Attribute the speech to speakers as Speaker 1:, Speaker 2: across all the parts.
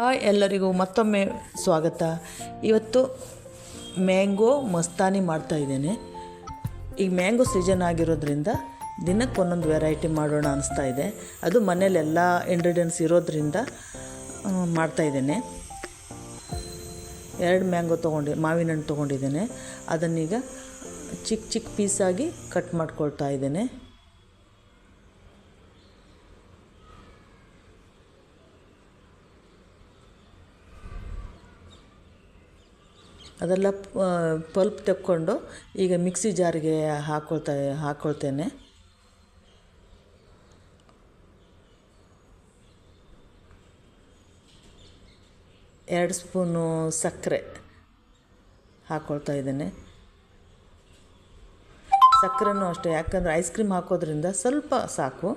Speaker 1: Hi, ಎಲ್ಲರಿಗೂ ಮತ್ತೊಮ್ಮೆ ಸ್ವಾಗತ. ಇವತ್ತು ಮ್ಯಾಂಗೋ ಮಸ್ತಾನಿ ಮಾಡ್ತಾಯಿದ್ದೇನೆ. ಈಗ ಮ್ಯಾಂಗೋ ಸೀಸನ್ ಆಗಿರೋದ್ರಿಂದ ದಿನಕ್ಕೆ ಒಂದೊಂದು ವೆರೈಟಿ ಮಾಡೋಣ ಅನಿಸ್ತಾ ಇದೆ. ಅದು ಮನೇಲಿ ಎಲ್ಲ ಇಂಗ್ರೀಡಿಯೆಂಟ್ಸ್ ಇರೋದ್ರಿಂದ ಮಾಡ್ತಾಯಿದ್ದೇನೆ. 2 ಮ್ಯಾಂಗೋ ಮಾವಿನ ಹಣ್ಣು ತೊಗೊಂಡಿದ್ದೇನೆ. ಅದನ್ನೀಗ ಚಿಕ್ಕ ಚಿಕ್ಕ ಪೀಸಾಗಿ ಕಟ್ ಮಾಡ್ಕೊಳ್ತಾ ಇದ್ದೇನೆ. ಅದೆಲ್ಲ ಪಲ್ಪ್ ತೆಕ್ಕೊಂಡು ಈಗ ಮಿಕ್ಸಿ ಜಾರಿಗೆ ಹಾಕ್ಕೊಳ್ತೇನೆ. ಎರಡು ಸ್ಪೂನು ಸಕ್ಕರೆ ಹಾಕ್ಕೊಳ್ತಾ ಇದ್ದೇನೆ. ಸಕ್ಕರೆನೂ ಅಷ್ಟೇ, ಯಾಕಂದರೆ ಐಸ್ ಕ್ರೀಮ್ ಹಾಕೋದ್ರಿಂದ ಸ್ವಲ್ಪ ಸಾಕು.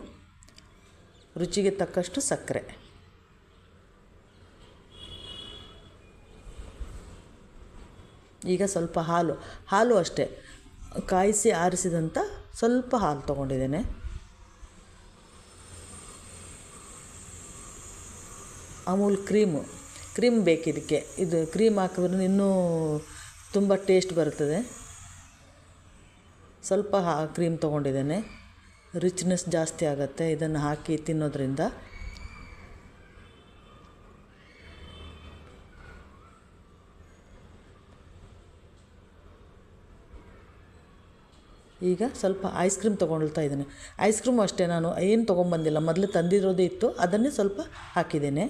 Speaker 1: ರುಚಿಗೆ ತಕ್ಕಷ್ಟು ಸಕ್ಕರೆ. ಈಗ ಸ್ವಲ್ಪ ಹಾಲು ಅಷ್ಟೇ, ಕಾಯಿಸಿ ಆರಿಸಿದಂಥ ಸ್ವಲ್ಪ ಹಾಲು ತೊಗೊಂಡಿದ್ದೇನೆ. ಅಮೂಲ್ ಕ್ರೀಮ್ ಬೇಕಿದಕ್ಕೆ. ಇದು ಕ್ರೀಮ್ ಹಾಕಿದ್ರೆ ಇನ್ನೂ ತುಂಬ ಟೇಸ್ಟ್ ಬರುತ್ತದೆ. ಸ್ವಲ್ಪ ಕ್ರೀಮ್ ತೊಗೊಂಡಿದ್ದೇನೆ, ರಿಚ್ನೆಸ್ ಜಾಸ್ತಿ ಆಗುತ್ತೆ ಇದನ್ನು ಹಾಕಿ ತಿನ್ನೋದ್ರಿಂದ. ಈಗ ಸ್ವಲ್ಪ ಐಸ್ ಕ್ರೀಮ್ ತೊಗೊಳ್ತಾ ಇದ್ದೇನೆ. ಐಸ್ ಕ್ರೀಮು ಅಷ್ಟೇ, ನಾನು ಏನು ತೊಗೊಂಬಂದಿಲ್ಲ, ಮೊದಲು ತಂದಿರೋದೇ ಇತ್ತು, ಅದನ್ನೇ ಸ್ವಲ್ಪ ಹಾಕಿದ್ದೇನೆ.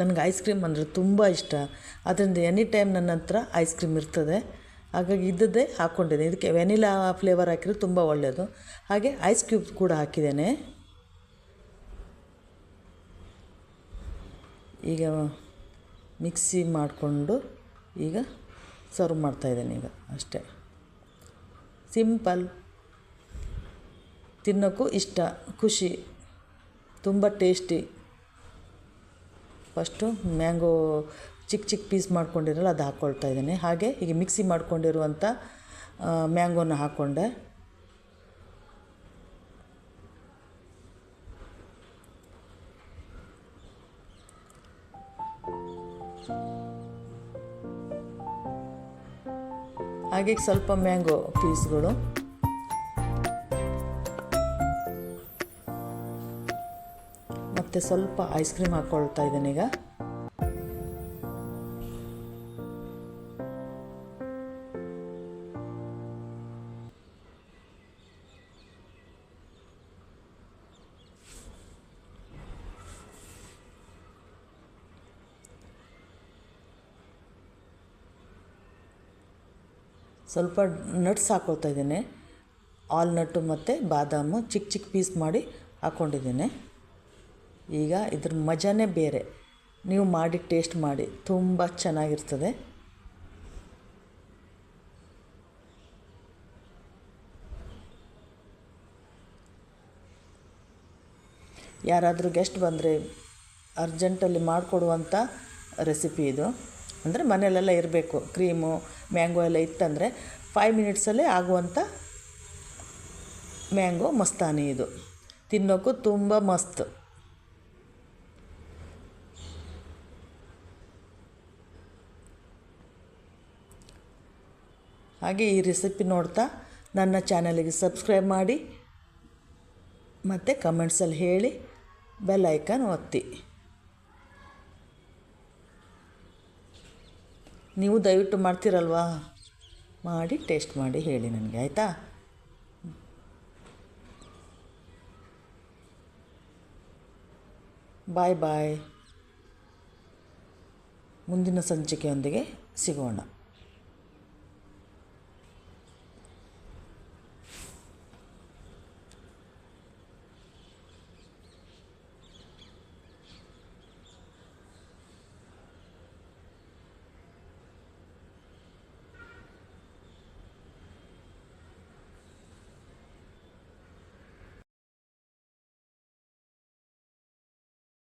Speaker 1: ನನಗೆ ಐಸ್ ಕ್ರೀಮ್ ಅಂದರೆ ತುಂಬ ಇಷ್ಟ. ಅದರಿಂದ ಎನಿ ಟೈಮ್ ನನ್ನ ಹತ್ರ ಐಸ್ ಕ್ರೀಮ್ ಇರ್ತದೆ. ಹಾಗಾಗಿ ಇದ್ದದ್ದೇ ಹಾಕ್ಕೊಂಡಿದ್ದೇನೆ. ಇದಕ್ಕೆ ವೆನಿಲಾ ಫ್ಲೇವರ್ ಹಾಕಿದ್ರೆ ತುಂಬ ಒಳ್ಳೆಯದು. ಹಾಗೆ ಐಸ್ ಕ್ಯೂಬ್ಸ್ ಕೂಡ ಹಾಕಿದ್ದೇನೆ. ಈಗ ಮಿಕ್ಸಿ ಮಾಡಿಕೊಂಡು ಈಗ ಸರ್ವ್ ಮಾಡ್ತಾಯಿದ್ದೇನೆ. ಈಗ ಅಷ್ಟೇ, ಸಿಂಪಲ್, ತಿನ್ನೋಕ್ಕೂ ಇಷ್ಟ, ಖುಷಿ, ತುಂಬ ಟೇಸ್ಟಿ. ಫಸ್ಟು ಮ್ಯಾಂಗೋ ಚಿಕ್ಕ ಪೀಸ್ ಮಾಡ್ಕೊಂಡಿರಲ್ಲ, ಅದು ಹಾಕ್ಕೊಳ್ತಾ ಇದ್ದೇನೆ. ಹಾಗೆ ಈಗ ಮಿಕ್ಸಿ ಮಾಡ್ಕೊಂಡಿರುವಂಥ ಮ್ಯಾಂಗೋನ ಹಾಕ್ಕೊಂಡೆ. ಹಾಗೆ ಸ್ವಲ್ಪ ಮ್ಯಾಂಗೋ ಪೀಸ್ಗಳು, ಮತ್ತು ಸ್ವಲ್ಪ ಐಸ್ ಕ್ರೀಮ್ ಹಾಕ್ಕೊಳ್ತಾ ಇದ್ದೇನೆ. ಈಗ ಸ್ವಲ್ಪ ನಟ್ಸ್ ಹಾಕ್ಕೊಳ್ತಾ ಇದ್ದೇನೆ. ಆಲ್ನಟ್ಟು ಮತ್ತು ಬಾದಾಮು ಚಿಕ್ಕ ಪೀಸ್ ಮಾಡಿ ಹಾಕ್ಕೊಂಡಿದ್ದೇನೆ. ಈಗ ಇದ್ರ ಮಜಾನೇ ಬೇರೆ. ನೀವು ಮಾಡಿ ಟೇಸ್ಟ್ ಮಾಡಿ, ತುಂಬ ಚೆನ್ನಾಗಿರ್ತದೆ. ಯಾರಾದರೂ ಗೆಸ್ಟ್ ಬಂದರೆ ಅರ್ಜೆಂಟಲ್ಲಿ ಮಾಡಿಕೊಡುವಂಥ ರೆಸಿಪಿ ಇದು. ಅಂದರೆ ಮನೆಯಲ್ಲೆಲ್ಲ ಇರಬೇಕು, ಕ್ರೀಮು ಮ್ಯಾಂಗೋ ಎಲ್ಲ ಇತ್ತಂದರೆ 5 ಮಿನಿಟ್ಸಲ್ಲೇ ಆಗುವಂಥ ಮ್ಯಾಂಗೋ ಮಸ್ತಾನಿ ಇದು. ತಿನ್ನೋಕ್ಕೂ ತುಂಬ ಮಸ್ತ್. ಹಾಗೆ ಈ ರೆಸಿಪಿ ನೋಡ್ತಾ ನನ್ನ ಚಾನಲಿಗೆ ಸಬ್ಸ್ಕ್ರೈಬ್ ಮಾಡಿ ಮತ್ತು ಕಮೆಂಟ್ಸಲ್ಲಿ ಹೇಳಿ, ಬೆಲ್ ಐಕಾನ್ ಒತ್ತಿ. ನೀವು ದಯವಿಟ್ಟು ಮಾಡ್ತೀರಲ್ವಾ? ಮಾಡಿ ಟೇಸ್ಟ್ ಮಾಡಿ ಹೇಳಿ ನನಗೆ, ಆಯಿತಾ? ಬಾಯ್. ಮುಂದಿನ ಸಂಚಿಕೆಯೊಂದಿಗೆ ಸಿಗೋಣ.